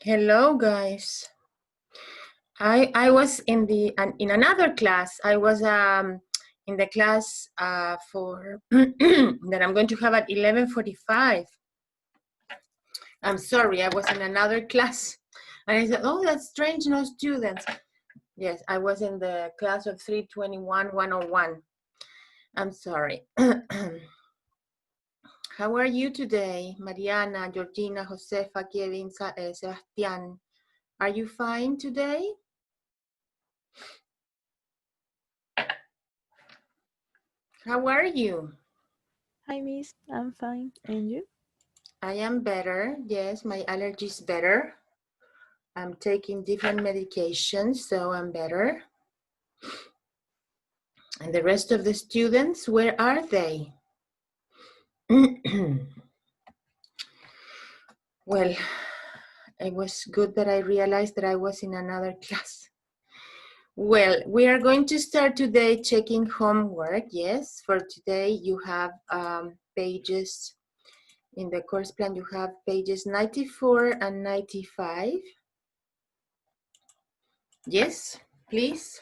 Hello, guys. I was in another class. I was in the class for that I'm going to have at 11:45. I'm sorry, I was in another class, and I said, "Oh, that's strange, no students." Yes, I was in the class of 321-101. I'm sorry. How are you today, Mariana, Georgina, Josefa, Kevin, Sebastian? Are you fine today? How are you? Hi, Miss. I'm fine. And you? I am better. Yes, my allergy is better. I'm taking different medications, so I'm better. And the rest of the students, where are they? Well, it was good that I realized that I was in another class. Well, we are going to start today checking homework. Yes, for today you have pages, in the course plan you have pages 94 and 95. Yes, please.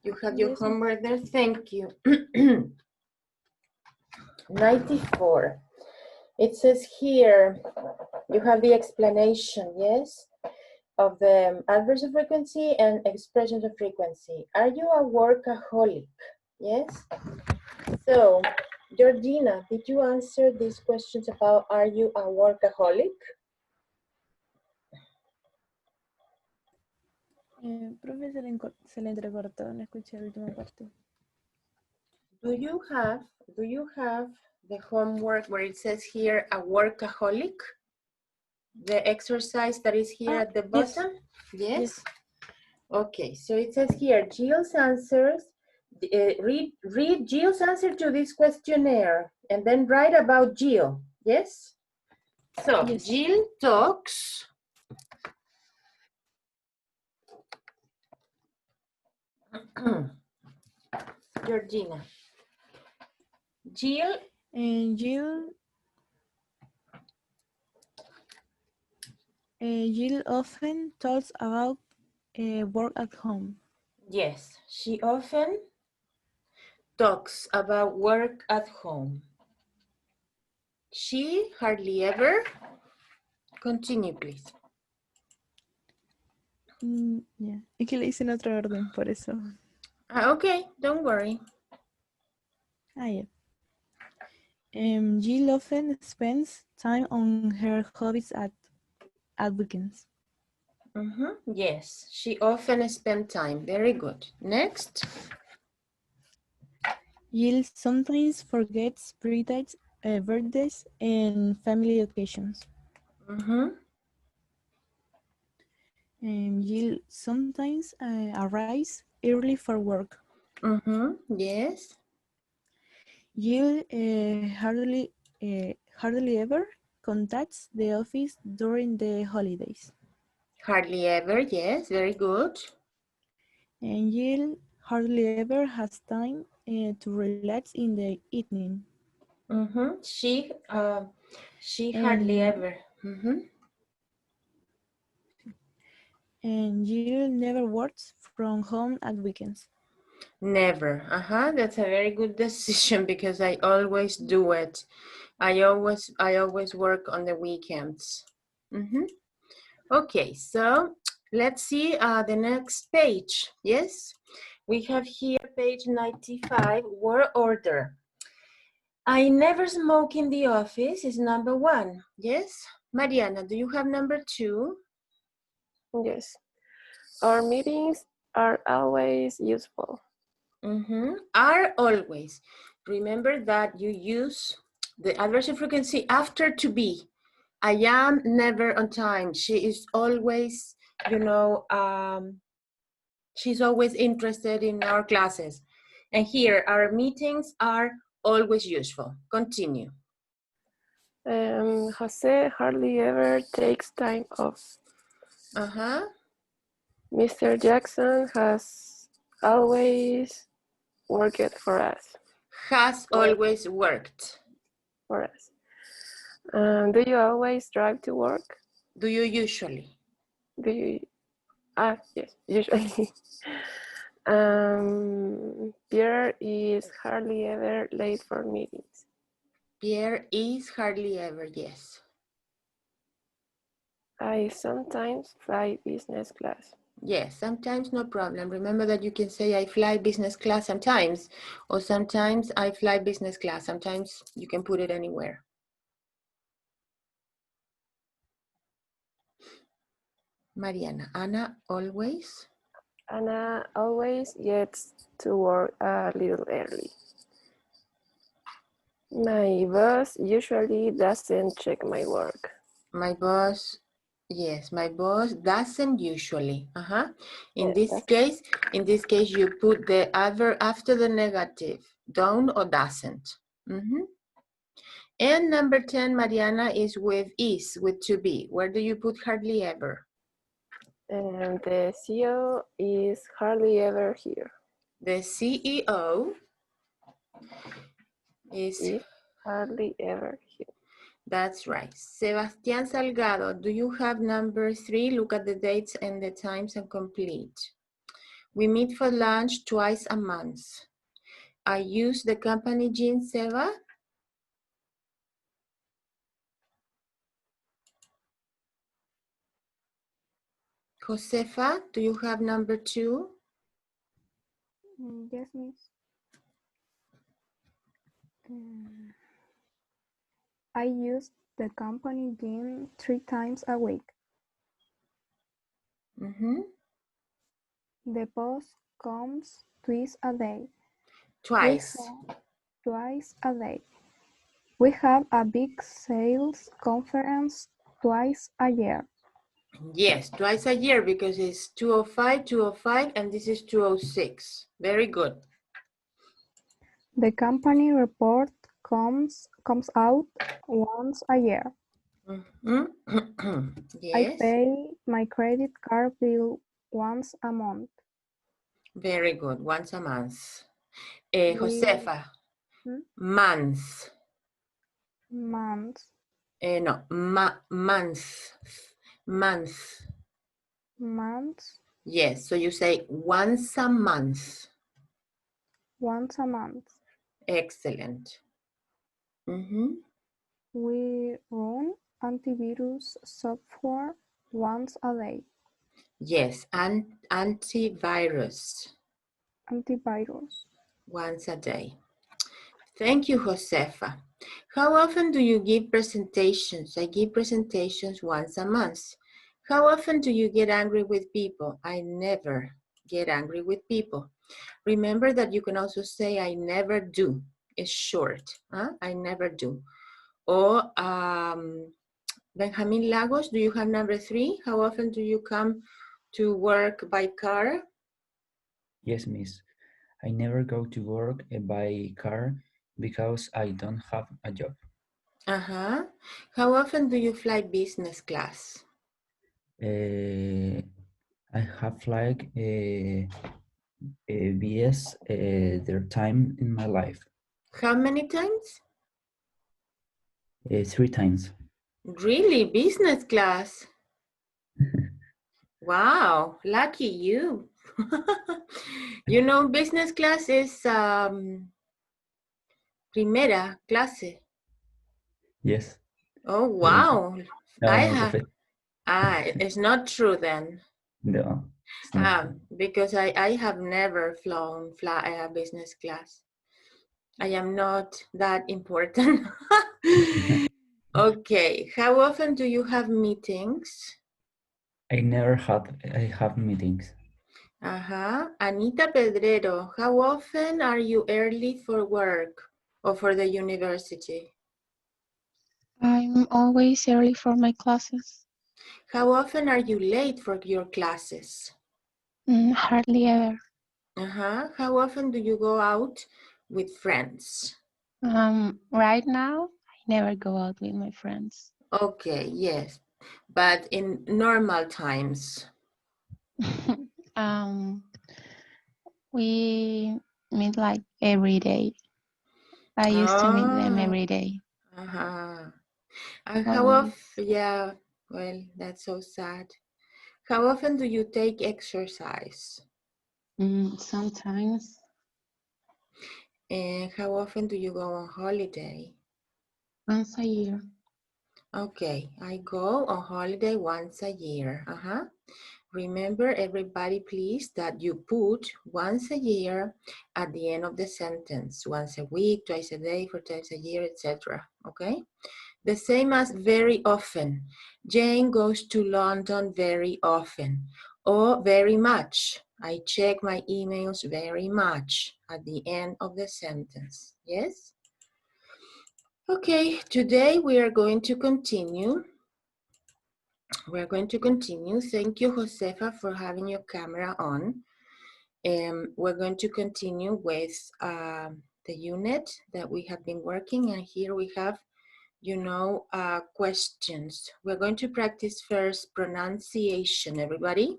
You have your Yes, Miss. homework there. Thank you. 94. It says here, you have the explanation, yes, of the adverbs of frequency and expressions of frequency. Are you a workaholic? Yes. So, Georgina, did you answer these questions about are you a workaholic? Profe, se le entrecortó, no escuché la última parte. Do you have the homework where it says here a workaholic? The exercise that is here at the bottom? Yes? Okay, so it says here, Jill's answers, read Jill's answer to this questionnaire and then write about Jill, yes? So, Yes. Jill talks Georgina. Jill And Jill often talks about work at home. yes, she often talks about work at home. She hardly ever, continue please. Yeah. Es que le hice en otro orden, por eso. Okay, don't worry. Yeah. Jill often spends time on her hobbies at weekends. Yes, she often spends time. Very good. Next. Jill sometimes forgets birthdays, and family occasions. Jill sometimes arrives early for work. Yes. Jill hardly ever contacts the office during the holidays. Hardly ever, yes, very good. And Jill hardly ever has time to relax in the evening. She hardly ever. And Jill never works from home at weekends. Never. That's a very good decision because I always do it. I always work on the weekends. Okay, so let's see the next page. Yes, we have here page 95, word order. I never smoke in the office is number 1. Yes, Mariana, do you have number 2? Yes. Our meetings are always useful. Are always. Remember that you use the adverb frequency after to be. I am never on time. She is always, she's always interested in our classes. And here, our meetings are always useful. Continue. Jose hardly ever takes time off. Mr. Jackson has always worked for us. Has always worked. For us. Do you always drive to work? Do you usually? Do you? Yes, usually. Pierre is hardly ever late for meetings. Pierre is hardly ever, yes. I sometimes fly business class. Yes, sometimes no problem. Remember that you can say I fly business class sometimes, or sometimes I fly business class. Sometimes you can put it anywhere. Mariana, Anna always? Anna always gets to work a little early. My boss usually doesn't check my work. My boss, yes, my boss doesn't usually. In Yes, this case, you put the adverb after the negative, don't or doesn't. And number 10, Mariana, is with to be. Where do you put hardly ever? and the CEO is hardly ever here. The CEO is, Hardly ever here. that's right. Sebastián Salgado, do you have number 3? Look at the dates and the times and complete. We meet for lunch twice a month. I use the company gym, Seba. Josefa, do you have number 2? Yes, miss. I use the company gym 3 times a week. The boss comes twice a day. Twice. Twice a day. We have a big sales conference twice a year. Yes, twice a year because it's 205, and this is 206. Very good. The company report comes out once a year. Yes. I pay my credit card bill once a month. Very good, once a month. Josefa, month. Month. No, month. Month. Month. Yes, so you say once a month. Once a month. Excellent. We run antivirus software once a day. Yes, antivirus. Antivirus. Once a day. Thank you, Josefa. How often do you give presentations? I give presentations once a month. How often do you get angry with people? I never get angry with people. Remember that you can also say I never do. It's short. I never do. Or Benjamin Lagos, do you have number 3? How often do you come to work by car? Yes, miss. I never go to work by car because I don't have a job. How often do you fly business class? I have like BS their time in my life. How many times? 3 times. Really? Business class? Wow, lucky you. You know, business class is primera clase. Yes. Oh, wow. No, It's not true then. no, it's not. Because I have never flown business class. I am not that important. Okay, how often do you have meetings? I have meetings. Anita Pedrero, how often are you early for work or for the university? I'm always early for my classes. How often are you late for your classes? Hardly ever. How often do you go out with friends? Right now, I never go out with my friends. Okay, yes, but in normal times? We meet like every day. I used to meet them every day. And how often, yeah, Well, that's so sad. How often do you take exercise? Sometimes. And how often do you go on holiday? Once a year. Okay, I go on holiday once a year. Remember, everybody, please, that you put once a year at the end of the sentence. Once a week, twice a day, 4 times a year, etc. Okay? The same as very often. Jane goes to London very often. Or very much. I check my emails very much at the end of the sentence. Yes? Okay, today we are going to continue. We're going to continue. Thank you, Josefa, for having your camera on. We're going to continue with the unit that we have been working, and here we have, questions. We're going to practice first pronunciation, everybody.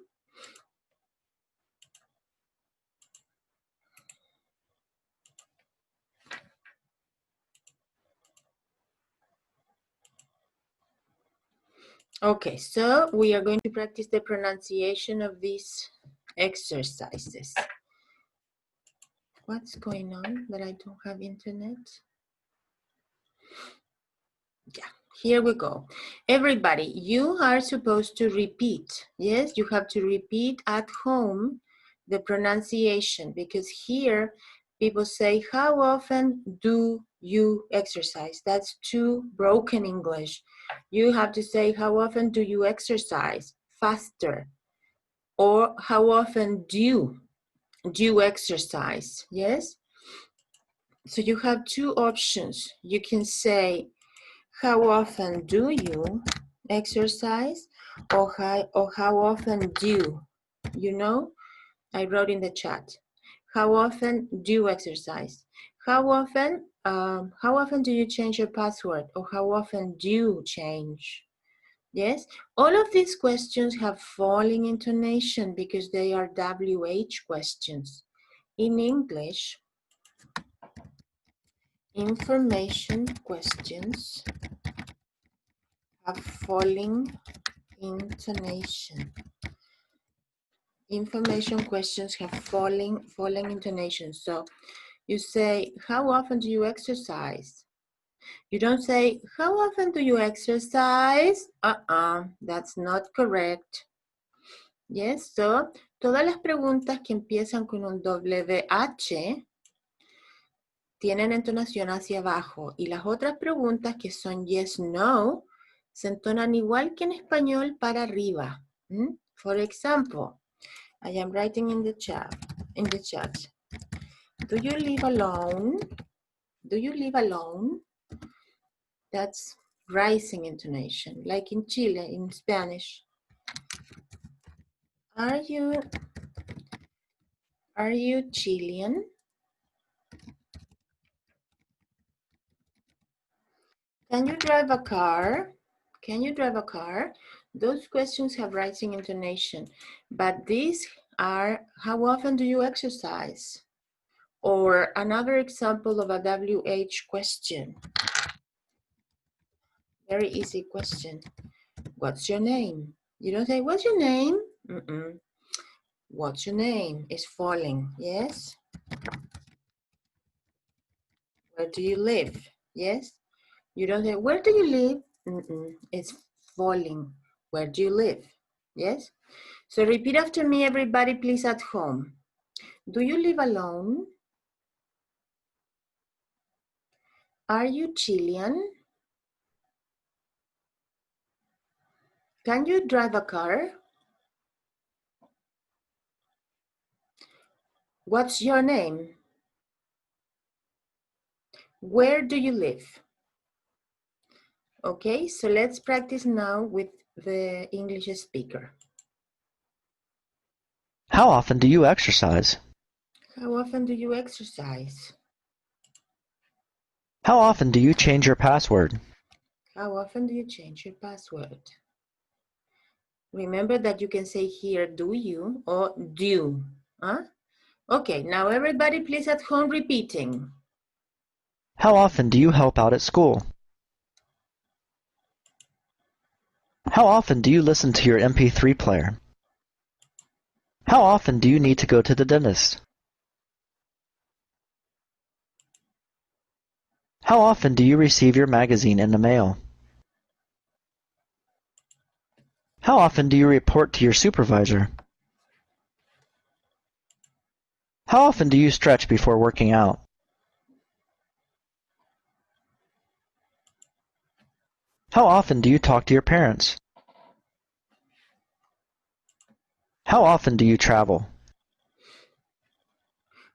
Okay, so we are going to practice the pronunciation of these exercises. What's going on that I don't have internet? Yeah, here we go. Everybody, you are supposed to repeat. Yes, you have to repeat at home the pronunciation, because here people say, how often do you exercise? That's too broken English. You have to say, how often do you exercise? Faster. Or how often do you exercise? Yes? So you have two options. You can say, how often do you exercise? Or how often do you know? I wrote in the chat. How often do you exercise? How often do you change your password? Or how often do you change? Yes, all of these questions have falling intonation because they are WH questions. In English, information questions have falling intonation. Information questions have falling intonation. So you say, how often do you exercise? You don't say, how often do you exercise? That's not correct. Yes, so todas las preguntas que empiezan con un WH tienen entonación hacia abajo, y las otras preguntas que son yes, no, se entonan igual que en español para arriba. For example, I am writing in the chat. Do you live alone? Do you live alone? That's rising intonation, like in Chile, in Spanish. Are you Chilean? Can you drive a car? Can you drive a car? Those questions have rising intonation, but these are, how often do you exercise? Or another example of a WH question. Very easy question. What's your name? You don't say, what's your name? What's your name? Is falling, yes? Where do you live? Yes? You don't say, where do you live? It's falling. Where do you live? Yes? So repeat after me, everybody, please, at home. Do you live alone? Are you Chilean? Can you drive a car? What's your name? Where do you live? Okay, so let's practice now with the English speaker. How often do you exercise? How often do you exercise? How often do you change your password? How often do you change your password? Remember that you can say here, do you or do. Huh? Okay, now everybody please at home repeating. How often do you help out at school? How often do you listen to your MP3 player? How often do you need to go to the dentist? How often do you receive your magazine in the mail? How often do you report to your supervisor? How often do you stretch before working out? How often do you talk to your parents? How often do you travel?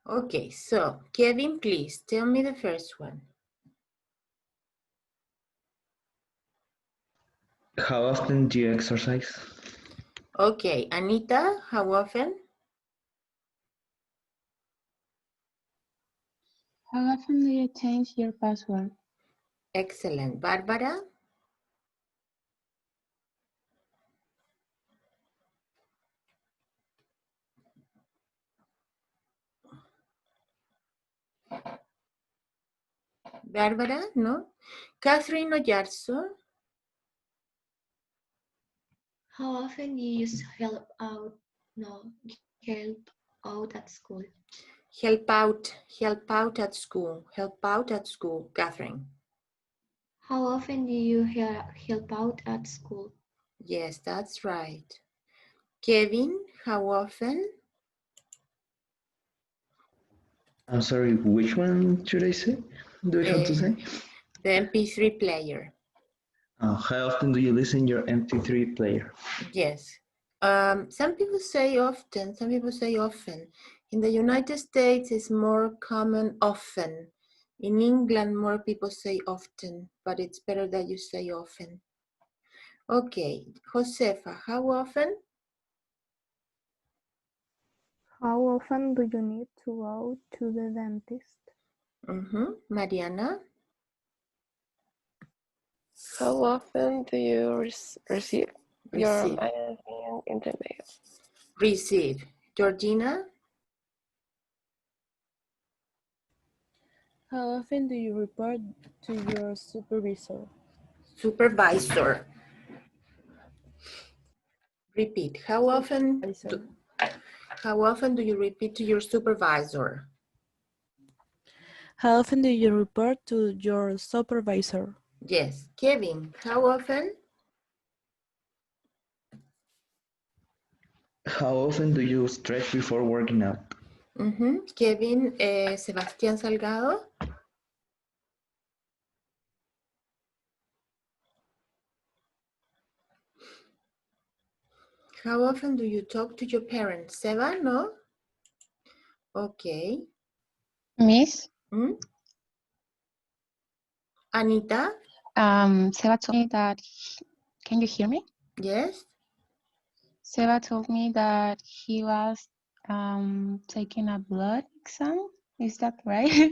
Okay, so Kevin, please tell me the first one. How often do you exercise? Okay, Anita, how often? How often do you change your password? Excellent. Barbara? Bárbara, no? Catherine Oyarzo? How often do you use help out at school? Help out at school, Catherine. How often do you help out at school? Yes, that's right. Kevin, how often? I'm sorry, which one should I say? Do I have to say? The MP3 player. How often do you listen your MP3 player? Yes. Some people say often, some people say often. In the United States, it's more common often. In England, more people say often, but it's better that you say often. Okay, Josefa, how often? How often do you need to go to the dentist? Mariana? How often do you receive your magazine in the mail? Receive. Georgina? How often do you report to your supervisor? Supervisor. Repeat. How often do you repeat to your supervisor? How often do you report to your supervisor? Yes. Kevin, how often? How often do you stretch before working out? Kevin, Sebastián Salgado. How often do you talk to your parents? Seba, no? Okay. Miss, Anita? Seba told me that, can you hear me? Yes. Seba told me that he was taking a blood exam. Is that right?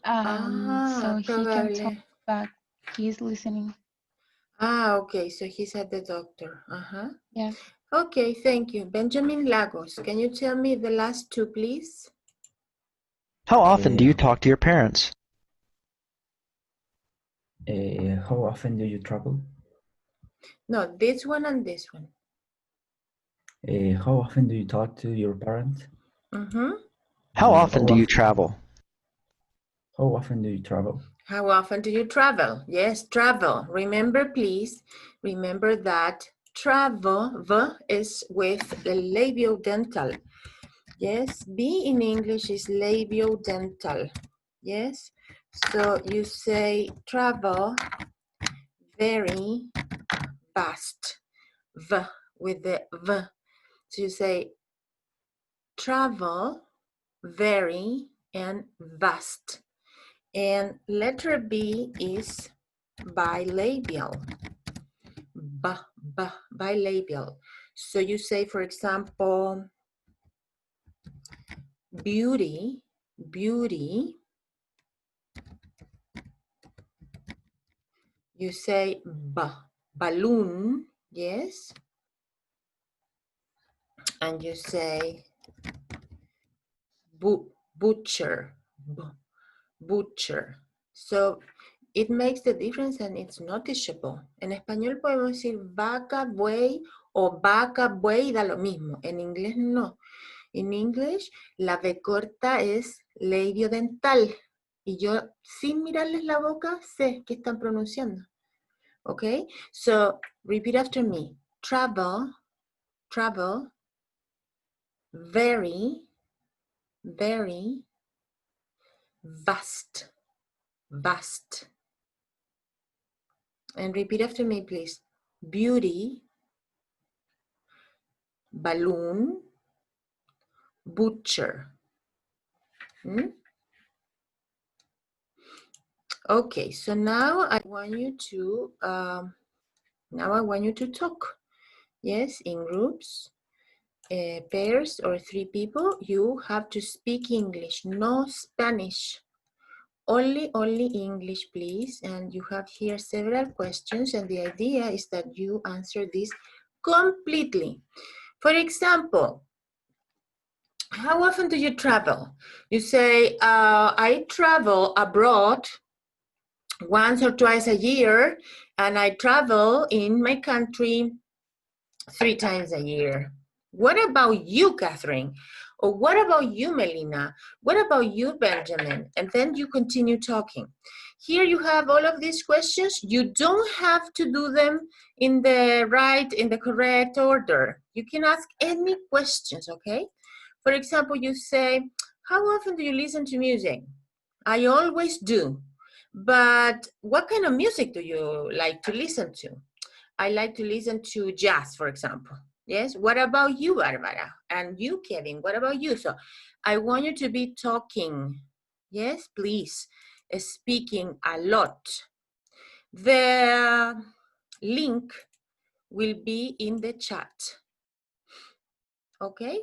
So he can talk, Probably. but he's listening. Okay, so he's at the doctor. Yeah. Okay, thank you. Benjamin Lagos, can you tell me the last two, please? How often do you talk to your parents? How often do you travel? No, this one and this one. How often do you talk to your parents? How often do you travel? How often do you travel? How often do you travel? Yes, travel. Remember, please, remember that travel, V is with the labiodental. Yes, B in English is labiodental. Yes, so you say travel very fast. V with the V. So you say travel very and vast. And letter B is bilabial. Bilabial. So you say, for example, beauty. You say balloon, yes. And you say butcher. So it makes the difference and it's noticeable. En español podemos decir vaca, buey o vaca, buey, da lo mismo. En inglés no. En English, la B corta es labiodental. Y yo, sin mirarles la boca, sé qué están pronunciando. Okay? So, repeat after me. Travel, travel, very, very, vast, vast. And repeat after me, please. Beauty, balloon, butcher. Okay, so now I want you to talk. Yes, in groups, pairs, or 3 people. You have to speak English, no Spanish. Only English, please. And you have here several questions, and the idea is that you answer this completely. For example, how often do you travel? You say, I travel abroad once or twice a year, and I travel in my country 3 times a year. What about you, Catherine? Or what about you, Melina? What about you, Benjamin? And then you continue talking. Here you have all of these questions. You don't have to do them in the correct order. You can ask any questions, okay? For example, you say, how often do you listen to music? I always do. But what kind of music do you like to listen to? I like to listen to jazz, for example. Yes, what about you, Barbara? And you, Kevin, what about you? So I want you to be talking. Yes, please, speaking a lot. The link will be in the chat. Okay?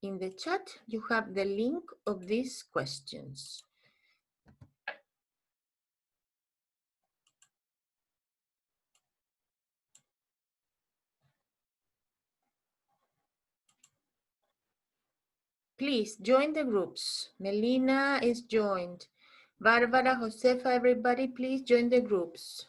In the chat, you have the link of these questions. Please join the groups. Melina is joined. Barbara, Josefa, everybody, please join the groups.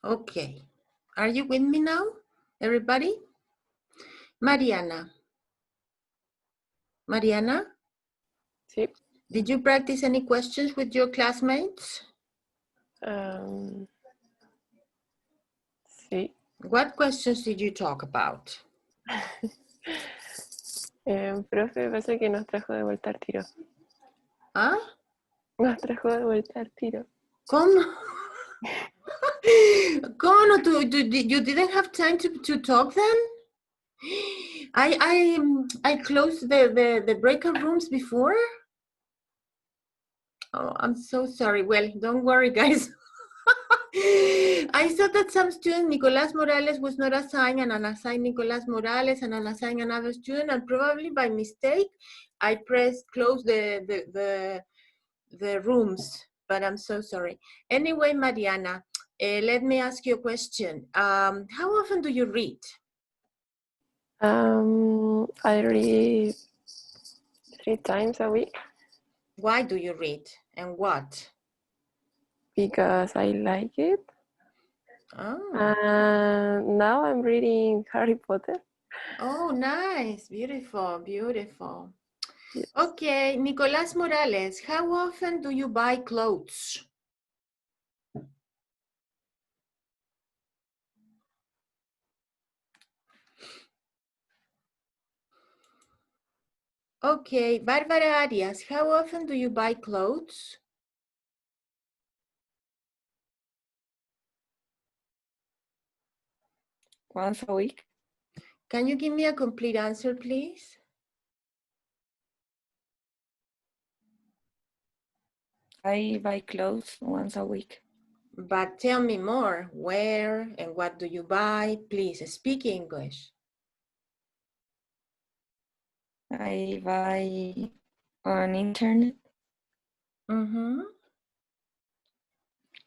Okay, are you with me now, everybody? Mariana. Mariana? Sí. Did you practice any questions with your classmates? Sí. What questions did you talk about? Profe, parece que nos trajo de vuelta al tiro. ¿Ah? Nos trajo de vuelta al tiro. ¿Cómo? ¿Cómo no? You didn't have time to talk then? I closed the breakout rooms before? Oh, I'm so sorry. Well, don't worry, guys. I thought that some student, Nicolas Morales, was not assigned, and unassigned Nicolas Morales, and unassigned another student, and probably by mistake, I pressed close the rooms, but I'm so sorry. Anyway, Mariana, let me ask you a question. How often do you read? I read 3 times a week. Why do you read, and what? Because I like it. Oh. And now I'm reading Harry Potter. Oh, nice. Beautiful, beautiful. Yes. Okay, Nicolas Morales, how often do you buy clothes? Okay, Barbara Arias, how often do you buy clothes? Once a week. Can you give me a complete answer, please? I buy clothes once a week. But tell me more. Where and what do you buy? Please speak English. I buy on internet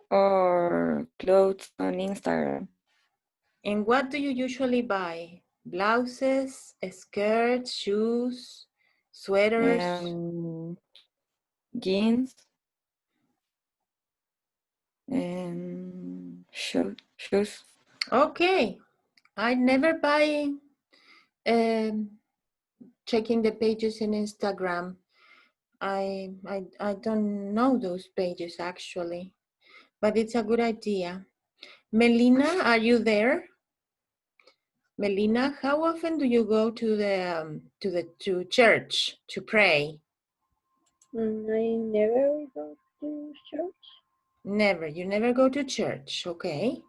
or clothes on Instagram. And what do you usually buy? Blouses, skirts, shoes, sweaters? Jeans and shoes. Okay, I never buy checking the pages in Instagram. I don't know those pages actually, but it's a good idea. Melina, are you there? Melina, how often do you go to church to pray? I never go to church. Never, you never go to church, okay.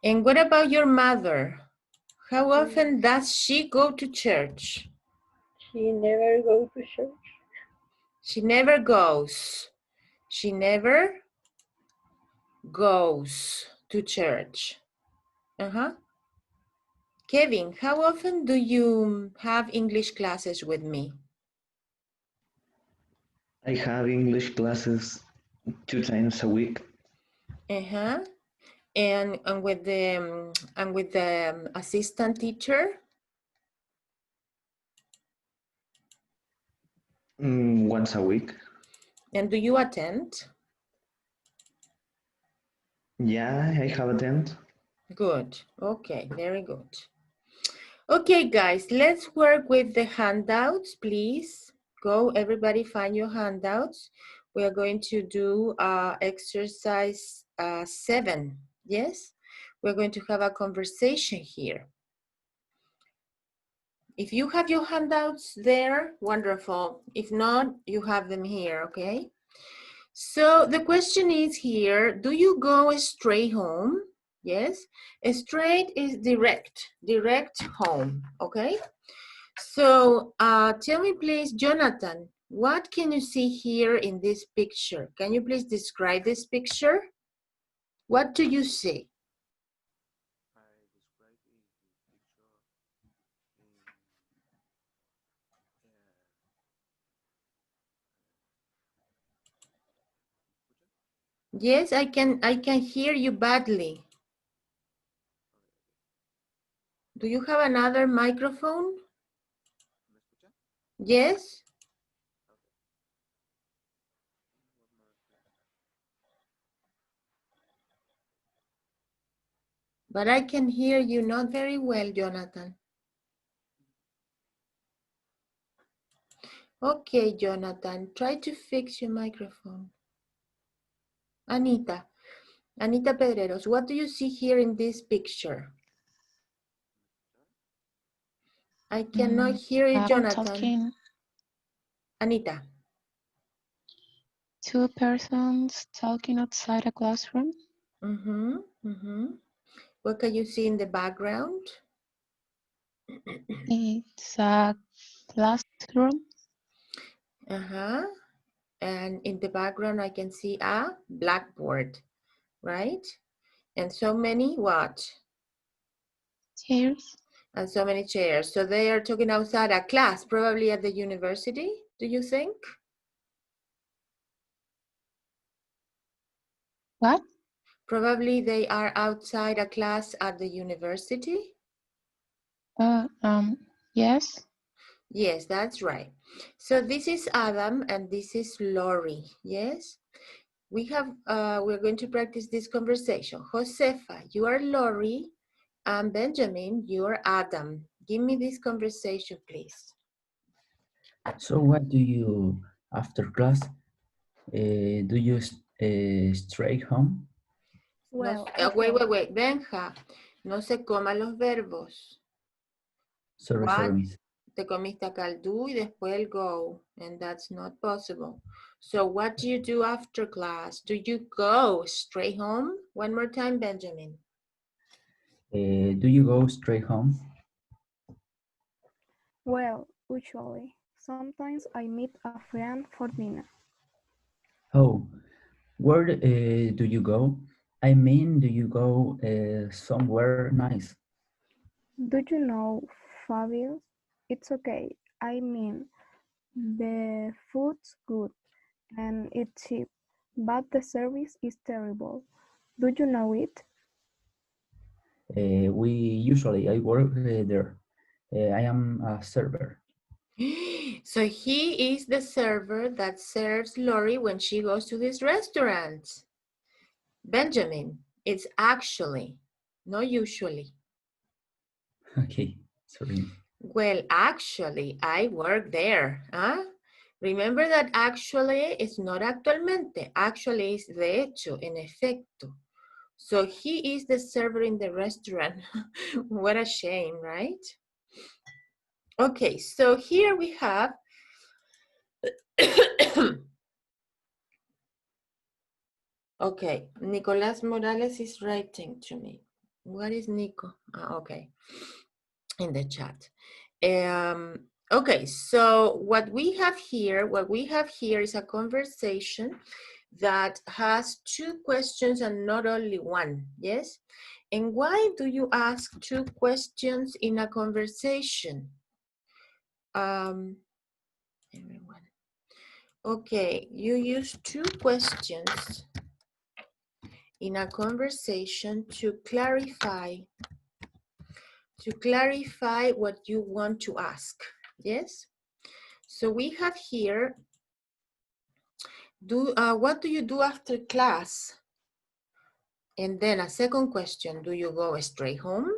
And what about your mother? How often does she go to church? She never go to church. She never goes. She never goes to church? Kevin, how often do you have English classes with me? I have English classes 2 times a week. And with the assistant teacher? Once a week. And do you attend? Yeah, I have attended. Good. Okay, very good. Okay, guys, let's work with the handouts, please. Go, everybody, find your handouts. We are going to do exercise 7. Yes, we're going to have a conversation here. If you have your handouts there, wonderful. If not, you have them here, okay? So the question is here, do you go straight home? Yes, straight is direct home, okay? So tell me please, Jonathan, what can you see here in this picture? Can you please describe this picture? What do you see? Yes, I can hear you badly. Do you have another microphone? Yes? But I can hear you not very well, Jonathan. Okay, Jonathan, try to fix your microphone. Anita Pedreros, what do you see here in this picture? I cannot hear you, Jonathan. Talking. Anita. 2 persons talking outside a classroom. What can you see in the background? It's a classroom. And in the background, I can see a blackboard, right? And so many what? Chairs. And so many chairs. So they are talking outside a class, probably at the university, do you think? What? Probably they are outside a class at the university. Yes. Yes, that's right. So this is Adam and this is Lori. Yes, we're going to practice this conversation. Josefa, you are Lori, and Benjamin, you are Adam. Give me this conversation, please. So what do you, after class, do you straight home? Well, wait, Benja, no se coman los verbos. Sorry, miss. Te comiste acá el do y después el go, and that's not possible. So what do you do after class? Do you go straight home? One more time, Benjamin. Do you go straight home? Well, usually. Sometimes I meet a friend for dinner. Oh, where do you go? I mean, do you go somewhere nice? Do you know, Fabio? It's okay. I mean, the food's good and it's cheap, but the service is terrible. Do you know it? I work there. I am a server. So he is the server that serves Lori when she goes to this restaurant. Benjamin, it's actually, not usually. Okay, sorry. Well, actually, I work there. Huh? Remember that actually is not actualmente. Actually is de hecho, en efecto. So he is the server in the restaurant. What a shame, right? Okay, so here we have okay, Nicolas Morales is writing to me. What is Nico? Okay, in the chat. Okay, so what we have here is a conversation that has two questions and not only one, yes? And why do you ask two questions in a conversation? Everyone. Okay, you use two questions in a conversation to clarify what you want to ask, yes? So we have here, what do you do after class? And then a second question, do you go straight home?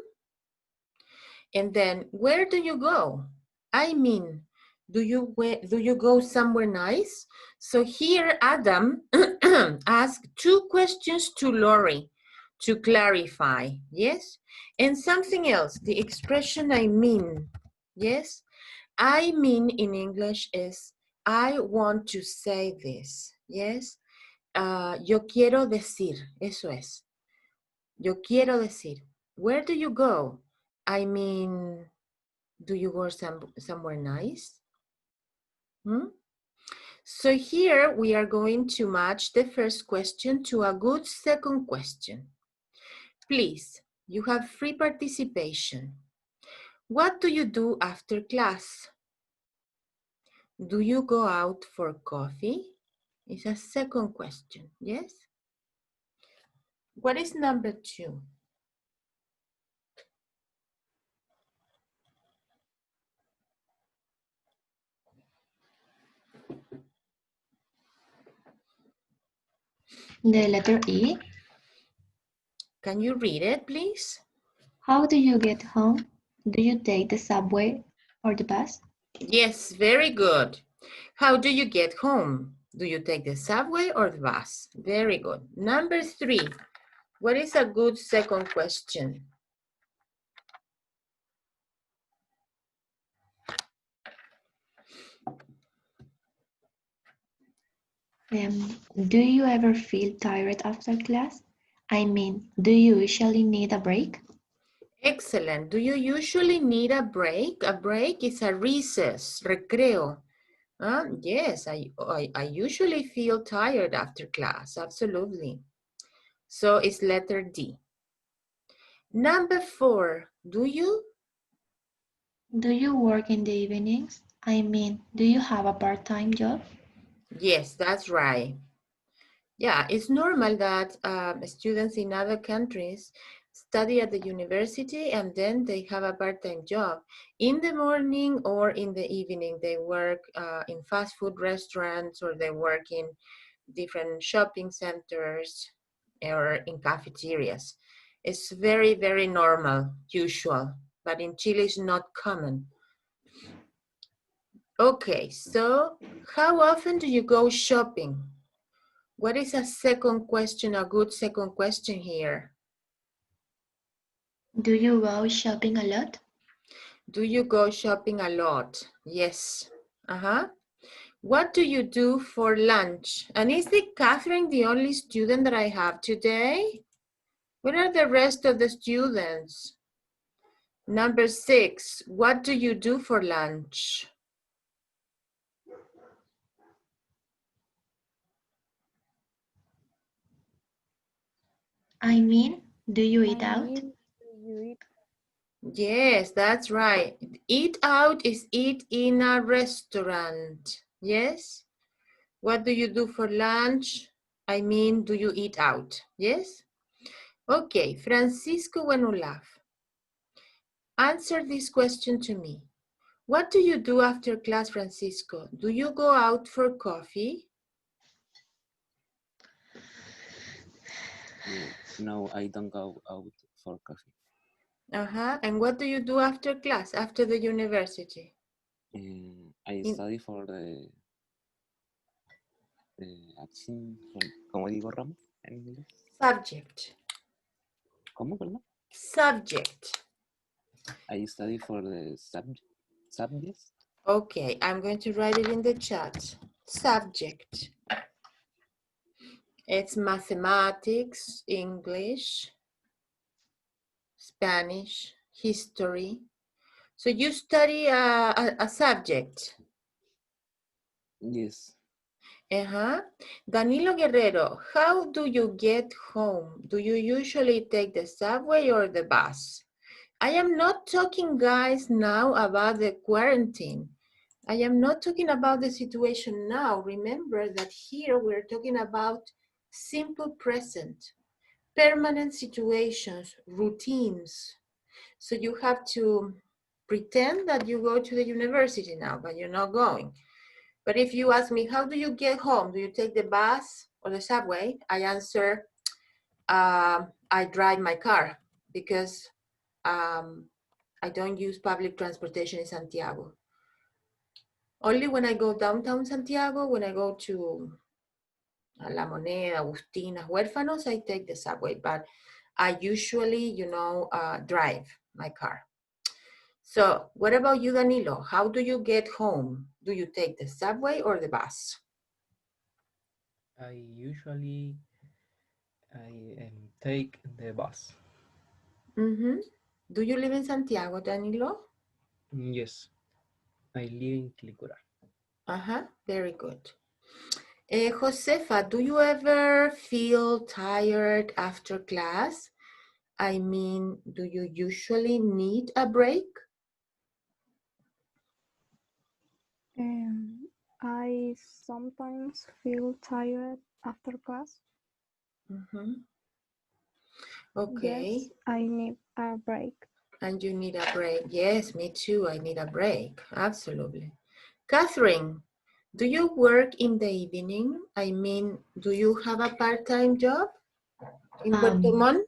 And then, where do you go? I mean, do you go somewhere nice? So here Adam asked two questions to Lori to clarify, yes? And something else, the expression I mean, yes? I mean in English is, I want to say this, yes? Yo quiero decir, eso es. Yo quiero decir. Where do you go? I mean, do you go somewhere nice? So here we are going to match the first question to a good second question. Please, you have free participation. What do you do after class? Do you go out for coffee? It's a second question, yes? What is number 2? The letter E. Can you read it, please? How do you get home? Do you take the subway or the bus? Yes, very good. How do you get home? Do you take the subway or the bus? Very good. Number 3. What is a good second question? Do you ever feel tired after class? I mean, do you usually need a break? Excellent. Do you usually need a break? A break is a recess, recreo. Yes, I usually feel tired after class, absolutely. So it's letter D. Number 4, do you? Do you work in the evenings? I mean, do you have a part-time job? Yes, that's right. Yeah, it's normal that students in other countries study at the university and then they have a part-time job. In the morning or in the evening, they work in fast food restaurants or they work in different shopping centers or in cafeterias. It's very, very normal, usual, but in Chile it's not common. Okay, so how often do you go shopping? What is a second question, a good second question here? Do you go shopping a lot? Do you go shopping a lot? Yes. What do you do for lunch? And is Catherine the only student that I have today? Where are the rest of the students? Number 6, what do you do for lunch? I mean, do you eat out? Yes, that's right. Eat out is eat in a restaurant. Yes? What do you do for lunch? I mean, do you eat out? Yes? Okay, Francisco Buenolaf. Answer this question to me. What do you do after class, Francisco? Do you go out for coffee? No, I don't go out for coffee. And what do you do after class, after the university? I study for the action, ¿cómo digo ramo en inglés? Subject. ¿Cómo, perdón? Subject. I study for the subject. Okay, I'm going to write it in the chat. Subject. It's mathematics, English, Spanish, history. So you study a subject. Yes. Danilo Guerrero, how do you get home? Do you usually take the subway or the bus? I am not talking, guys, now about the quarantine. I am not talking about the situation now. Remember that here we're talking about simple present, permanent situations, routines. So you have to pretend that you go to the university now, but you're not going. But if you ask me, how do you get home? Do you take the bus or the subway? I answer, I drive my car because I don't use public transportation in Santiago. Only when I go downtown Santiago, when I go to La Moneda, Agustinas, Huérfanos, I take the subway, but I usually, drive my car. So what about you, Danilo? How do you get home? Do you take the subway or the bus? I usually take the bus. Do you live in Santiago, Danilo? Yes, I live in Quilicura. Very good. Josefa, do you ever feel tired after class? I mean, do you usually need a break? I sometimes feel tired after class. Okay. Yes, I need a break. And you need a break. Yes, me too. I need a break. Absolutely. Catherine, do you work in the evening? I mean, do you have a part-time job in Puerto Montt?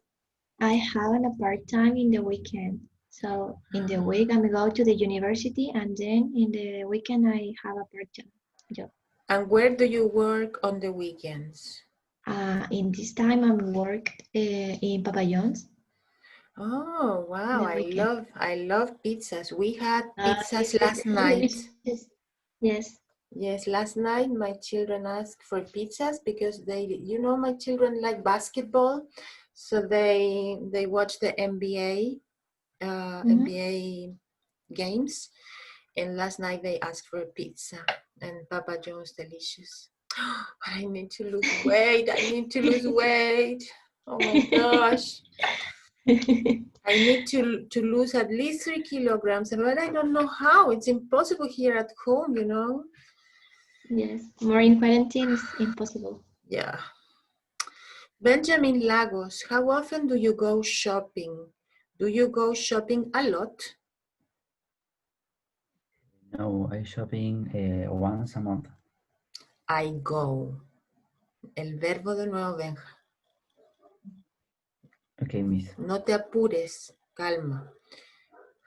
I have a part-time in the weekend. So in the week I go to the university, and then in the weekend I have a part-time job. And where do you work on the weekends? In this time I work in Papa John's. Oh wow! I love pizzas. We had pizzas This is last night. delicious. Yes. Yes, last night my children asked for pizzas because my children like basketball, so they watch the NBA NBA games, and last night they asked for a pizza, and Papa John's delicious. I need to lose weight. I need to lose weight. Oh my gosh. I need to lose at least 3 kilograms, but I don't know how. It's impossible here at home, Yes, more in quarantine is impossible. Yeah. Benjamin Lagos, how often do you go shopping? Do you go shopping a lot? No, I shopping once a month. I go. El verbo de nuevo, Benja. Okay, miss. No te apures. Calma.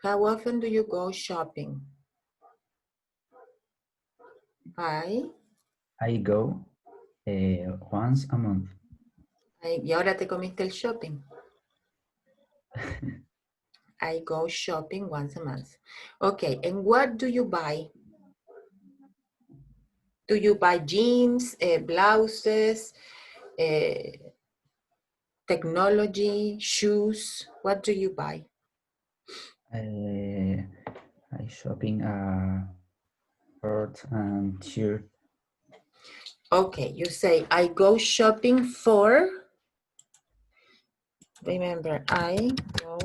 How often do you go shopping? I go once a month. Y ahora te comiste el shopping. I go shopping once a month. Okay, and what do you buy? Do you buy jeans, blouses, technology, shoes? What do you buy? I shopping shirt and shirt. Okay, you say, I go shopping for, remember, I go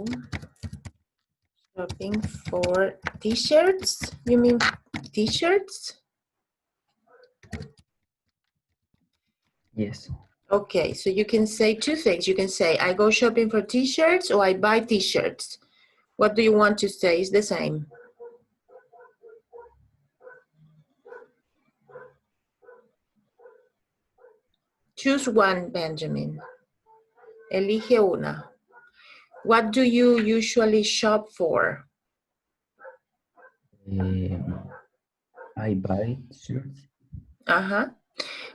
shopping for t-shirts. You mean t-shirts? Yes. Okay, so you can say two things. You can say, I go shopping for t-shirts, or I buy t-shirts. What do you want to say? It's the same. Choose one, Benjamin. Elige una. What do you usually shop for? I buy shirts.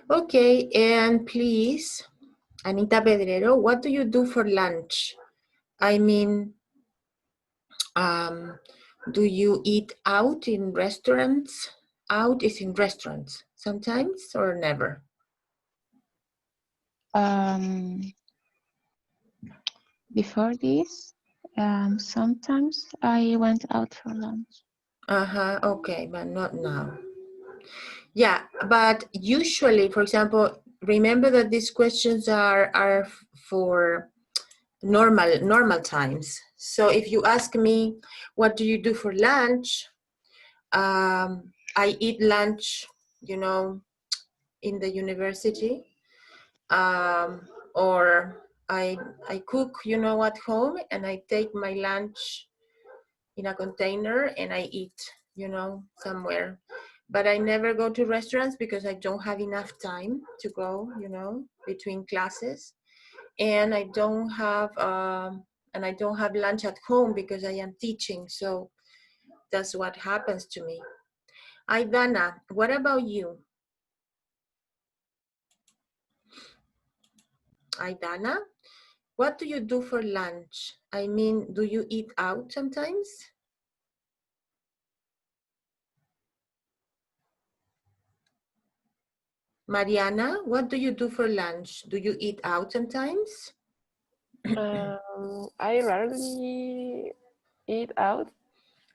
Okay, and please, Anita Pedrero, what do you do for lunch? I mean, do you eat out in restaurants? Out is in restaurants, sometimes or never? Before this, sometimes I went out for lunch. Okay, but not now. Yeah, but usually, for example, remember that these questions are for normal times. So if you ask me, what do you do for lunch? I eat lunch, you know, in the university, or I cook, you know, at home, and I take my lunch in a container and I eat, you know, somewhere. But I never go to restaurants because I don't have enough time to go, you know, between classes, and I don't have lunch at home because I am teaching. So that's what happens to me. Aidana, what about you? Aidana, what do you do for lunch? I mean, do you eat out sometimes? Mariana, what do you do for lunch? Do you eat out sometimes? I rarely eat out.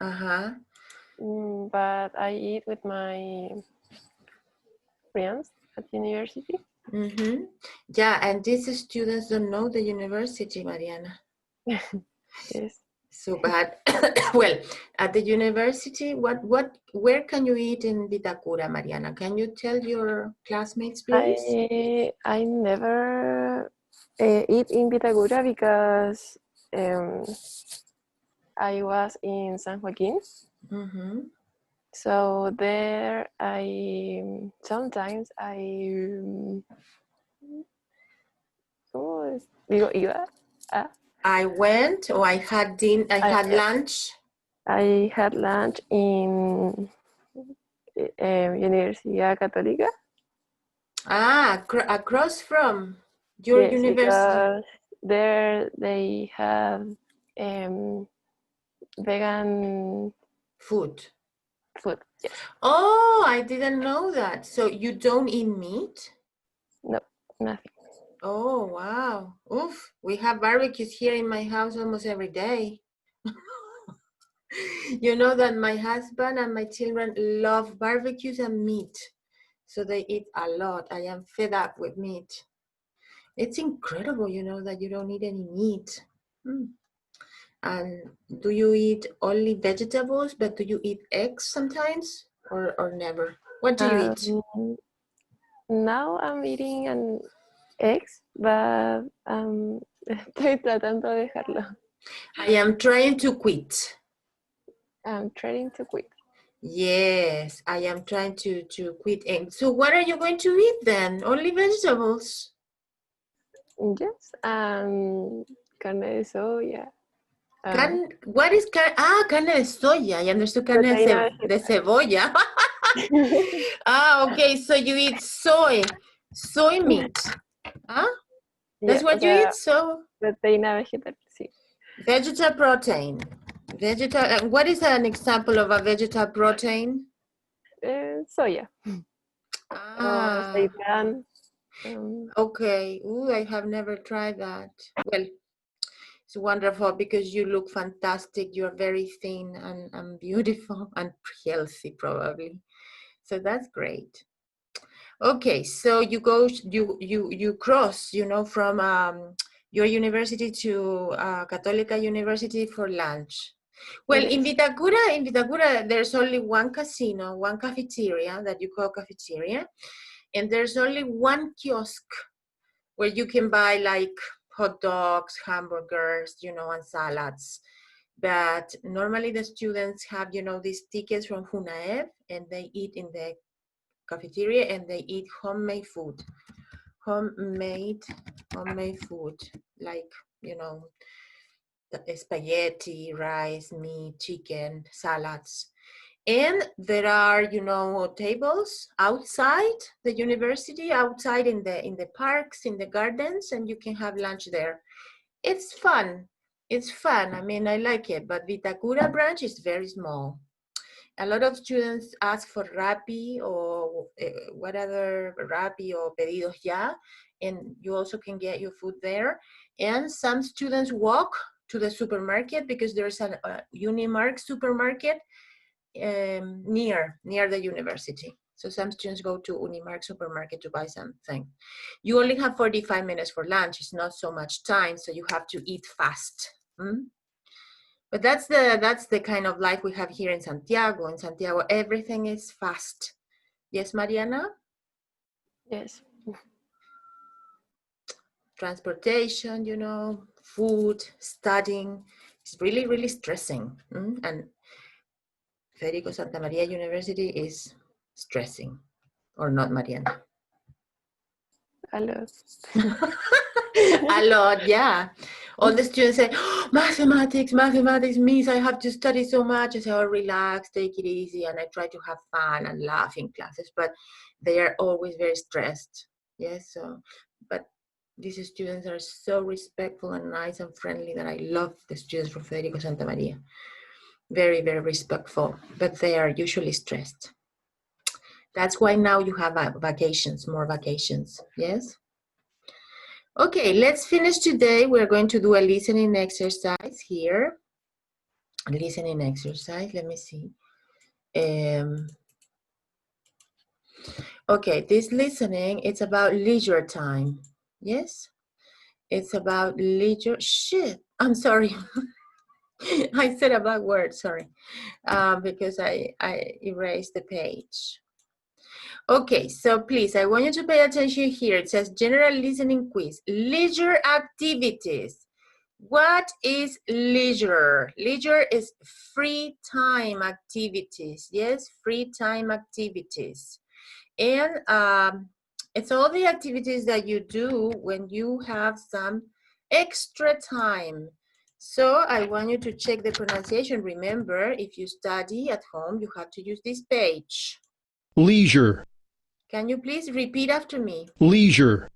But I eat with my friends at university. Yeah, and these students don't know the university, Mariana. Yes. So bad. Well, at the university, where can you eat in Vitacura, Mariana? Can you tell your classmates, please? I never eat in Vitacura because I was in San Joaquin. So there sometimes I went, or I had lunch. I had lunch in Universidad Católica. Across from your university. Because there they have vegan food. Yes. Oh, I didn't know that. So you don't eat meat? No, nothing. Oh, wow. Oof, we have barbecues here in my house almost every day. You know that my husband and my children love barbecues and meat. So they eat a lot. I am fed up with meat. It's incredible, you know, that you don't eat any meat. And do you eat only vegetables, but do you eat eggs sometimes or never? What do you eat? Now I'm eating an eggs, but estoy tratando de dejarlo. I am trying to quit. I'm trying to quit. Yes, I am trying to quit eggs. So what are you going to eat then? Only vegetables? Yes, carne de soya. What is carne? Carne de soya. I understood carne de cebolla. Okay, so you eat soy meat. Huh? That's what you eat? So proteína vegetal, sí. Vegetal protein. What is an example of a vegetal protein? Soya. Seitan. Okay. Ooh, I have never tried that. Well, it's wonderful because you look fantastic. You're very thin and beautiful and healthy, probably. So that's great. Okay, so you go, you cross, you know, from your university to Católica University for lunch. Well, yes. in Vitacura, there's only one casino, one cafeteria that you call cafeteria, and there's only one kiosk where you can buy like hot dogs, hamburgers, you know, and salads. But normally the students have, you know, these tickets from Junaev, and they eat in the cafeteria and they eat homemade food, like, you know, spaghetti, rice, meat, chicken, salads. And there are, you know, tables outside the university, outside in the parks, in the gardens, and you can have lunch there. It's fun. It's fun. I mean, I like it, but Vitacura branch is very small. A lot of students ask for Rappi or Rappi or Pedidos Ya, and you also can get your food there. And some students walk to the supermarket because there's a Unimark supermarket near the university. So some students go to Unimark supermarket to buy something. You only have 45 minutes for lunch. It's not so much time, so you have to eat fast. But that's the kind of life we have here in Santiago. In Santiago, everything is fast. Yes, Mariana? Yes. Transportation, you know, food, studying. It's really, really stressing. And Federico Santa Maria University is stressing, or not, Mariana? A lot. A lot, yeah. All the students say, oh, mathematics means I have to study so much. I say, oh, relax, take it easy. And I try to have fun and laugh in classes, but they are always very stressed. Yes, so, but these students are so respectful and nice and friendly that I love the students from Federico Santa Maria. Very, very respectful, but they are usually stressed. That's why now you have vacations, more vacations, yes? Okay, let's finish today. We're going to do a listening exercise here. A listening exercise, let me see. Okay, this listening, it's about leisure time, yes? It's about leisure, shit, I'm sorry. I said a bad word, sorry, because I erased the page. Okay, so please, I want you to pay attention here. It says general listening quiz, leisure activities. What is leisure? Leisure is free time activities. Yes, free time activities. And it's all the activities that you do when you have some extra time. So I want you to check the pronunciation. Remember, if you study at home, you have to use this page. Leisure. Can you please repeat after me? Leisure.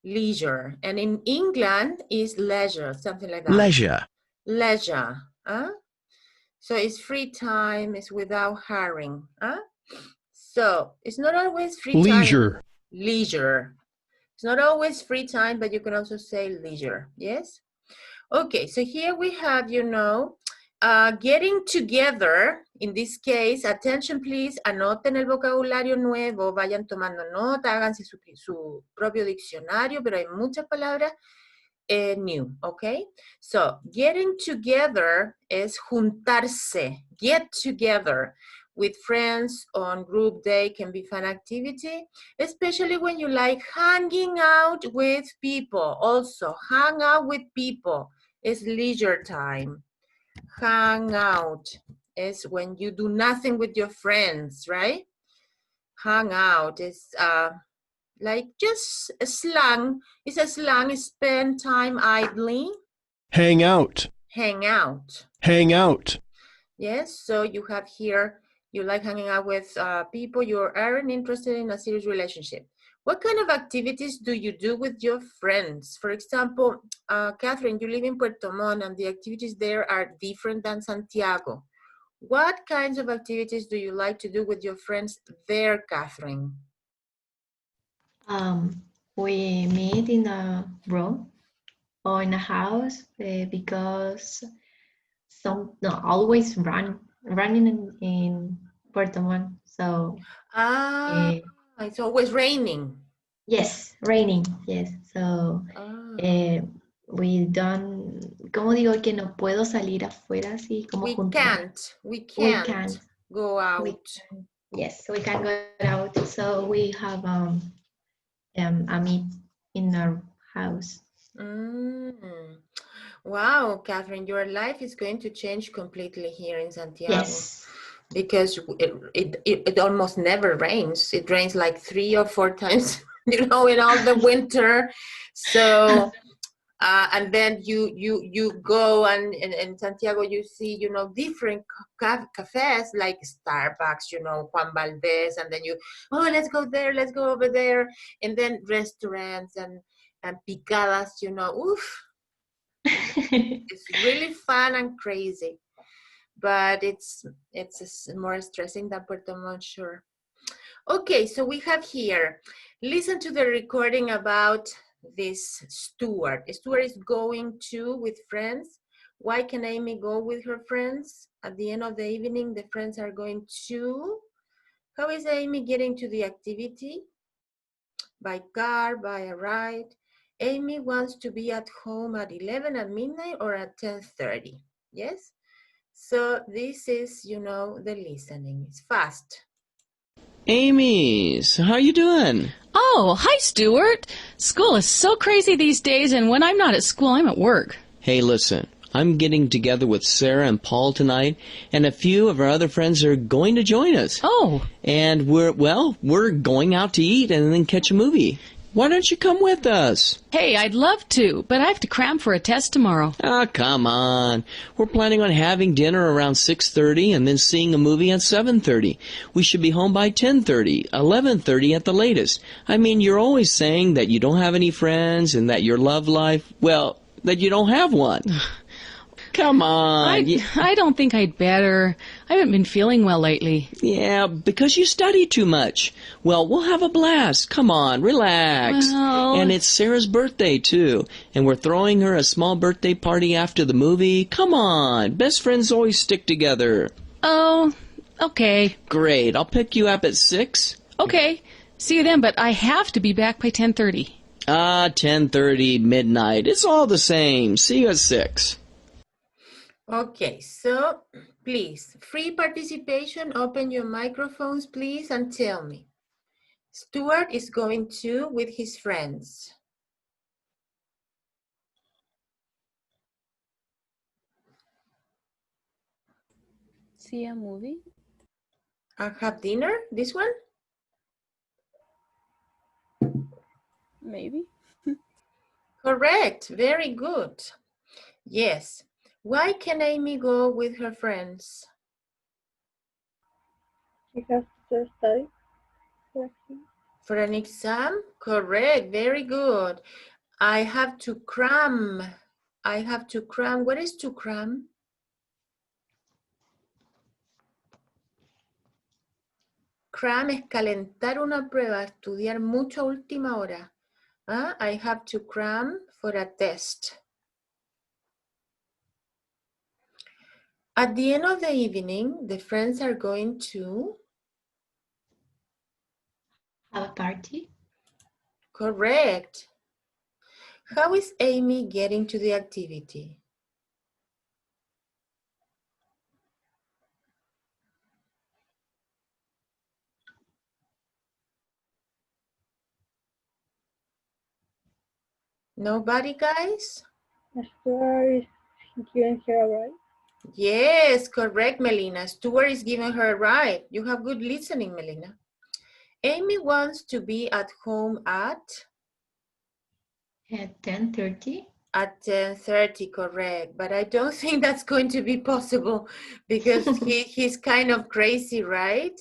Leisure. And in England is leisure, something like that. Leisure. Leisure. Huh? So it's free time, it's without hurrying. Huh? So it's not always free time. Leisure. Leisure. It's not always free time, but you can also say leisure. Yes? Okay, so here we have, you know, getting together. In this case, attention please, anoten el vocabulario nuevo, vayan tomando nota, háganse su propio diccionario, pero hay muchas palabras new, okay? So, getting together es juntarse, get together with friends on group day can be fun activity, especially when you like hanging out with people. Also, hang out with people is leisure time. Hang out is when you do nothing with your friends, right? Hang out is like just a slang. It's a slang, spend time idly. Hang out. Hang out. Hang out. Yes, so you have here, you like hanging out with people, you aren't interested in a serious relationship. What kind of activities do you do with your friends? For example, Catherine, you live in Puerto Montt and the activities there are different than Santiago. What kinds of activities do you like to do with your friends there, Catherine? We meet in a room or in a house because always running in Puerto Montt. So it's always raining. Yes, raining. Yes. So we don't. ¿Cómo digo que no puedo salir afuera así como We can't go out. Yes, we can go out. So we have a meet in our house. Wow, Catherine, your life is going to change completely here in Santiago. Yes. Because it almost never rains. It rains like 3 or 4 times, you know, in all the winter. So, and then you go and in Santiago you see, you know, different cafes like Starbucks, you know, Juan Valdez, and then let's go there, let's go over there, and then restaurants and picadas, you know, oof. It's really fun and crazy, but it's more stressing than Puerto Montt, sure. Okay, so we have here, listen to the recording about this Stuart. Stuart is going to with friends. Why can Amy go with her friends? At the end of the evening, the friends are going to How is Amy getting to the activity? By car, by a ride. Amy wants to be at home at 11 at midnight or at 10:30. Yes? So this is, you know, the listening. It's fast. Amy, how you doing? Oh, hi, Stuart. School is so crazy these days, and when I'm not at school, I'm at work. Hey, listen, I'm getting together with Sarah and Paul tonight, and a few of our other friends are going to join us. Oh. And we're going out to eat and then catch a movie. Why don't you come with us? Hey, I'd love to, but I have to cram for a test tomorrow. Oh, come on. We're planning on having dinner around 6:30 and then seeing a movie at 7:30. We should be home by 10:30, 11:30 at the latest. I mean, you're always saying that you don't have any friends and that your love life, well, that you don't have one. Come on. I don't think I'd better. I haven't been feeling well lately. Yeah, because you study too much. Well, we'll have a blast. Come on, relax. Well... And it's Sarah's birthday, too. And we're throwing her a small birthday party after the movie. Come on. Best friends always stick together. Oh, okay. Great. I'll pick you up at 6. Okay. See you then, but I have to be back by 10:30. 10:30, midnight. It's all the same. See you at 6. Okay, so please, free participation, open your microphones, please, and tell me. Stuart is going to with his friends. See a movie? Have dinner, this one? Maybe. Correct, very good. Yes. Why can Amy go with her friends? She has to study for an exam. Correct, very good. I have to cram. I have to cram. What is to cram? Cram es calentar una prueba, estudiar mucho a última hora. I have to cram for a test. At the end of the evening, the friends are going to have a party. Correct. How is Amy getting to the activity? Nobody, guys? Stuart is giving her a ride. Yes, correct, Melina. Stuart is giving her a ride. You have good listening, Melina. Amy wants to be at home at 10:30. At 10:30, correct. But I don't think that's going to be possible because he's kind of crazy, right?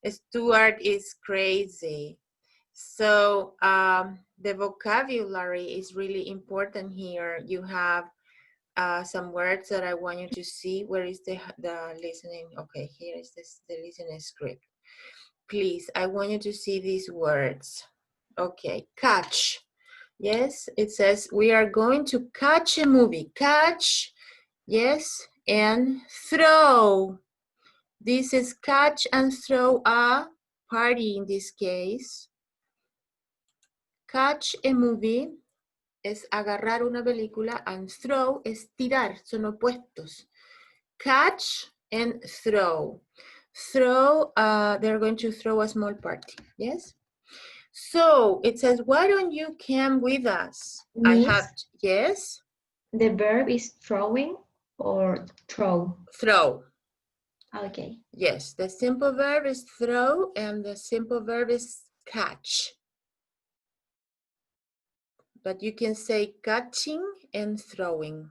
Stuart is crazy. So the vocabulary is really important here. You have some words that I want you to see. Where is the listening? Okay, here is the listening script. Please, I want you to see these words. Okay, catch. Yes, it says we are going to catch a movie. Catch, yes, and throw. This is catch and throw a party in this case. Catch a movie es agarrar una película and throw es tirar, son opuestos. Catch and throw. Throw, they're going to throw a small party, yes? So it says, why don't you come with us? Miss, I have, yes? The verb is throwing or throw? Throw. Okay. Yes, the simple verb is throw and the simple verb is catch. But you can say catching and throwing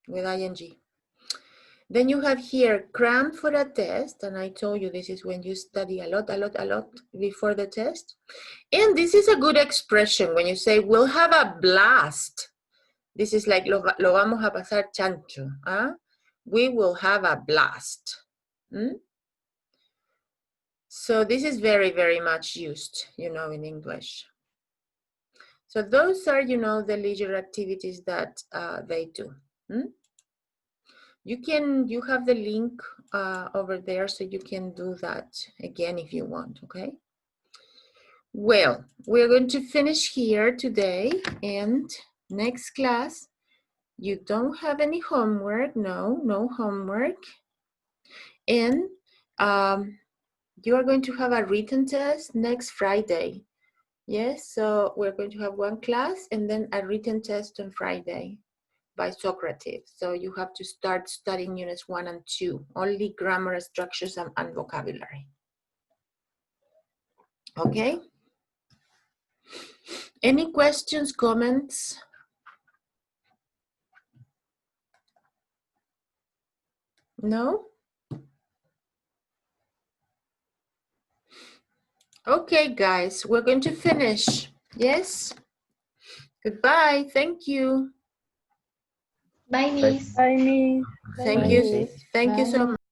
with ing. Then you have here cram for a test, and I told you this is when you study a lot before the test. And this is a good expression when you say we'll have a blast. This is like lo vamos a pasar chancho. ¿Ah? We will have a blast. So this is very, very much used, you know, in English. So those are, you know, the leisure activities that they do. You have the link over there so you can do that again if you want, okay? Well, we're going to finish here today, and next class, you don't have any homework, no homework. And you are going to have a written test next Friday. Yes, so we're going to have one class and then a written test on Friday by Socrates. So you have to start studying units 1 and 2, only grammar, structures, and vocabulary. Okay? Any questions, comments? No? Okay, guys, we're going to finish. Yes? Goodbye. Thank you. Bye, Miss. Bye, Miss. Thank you. Thank you so much.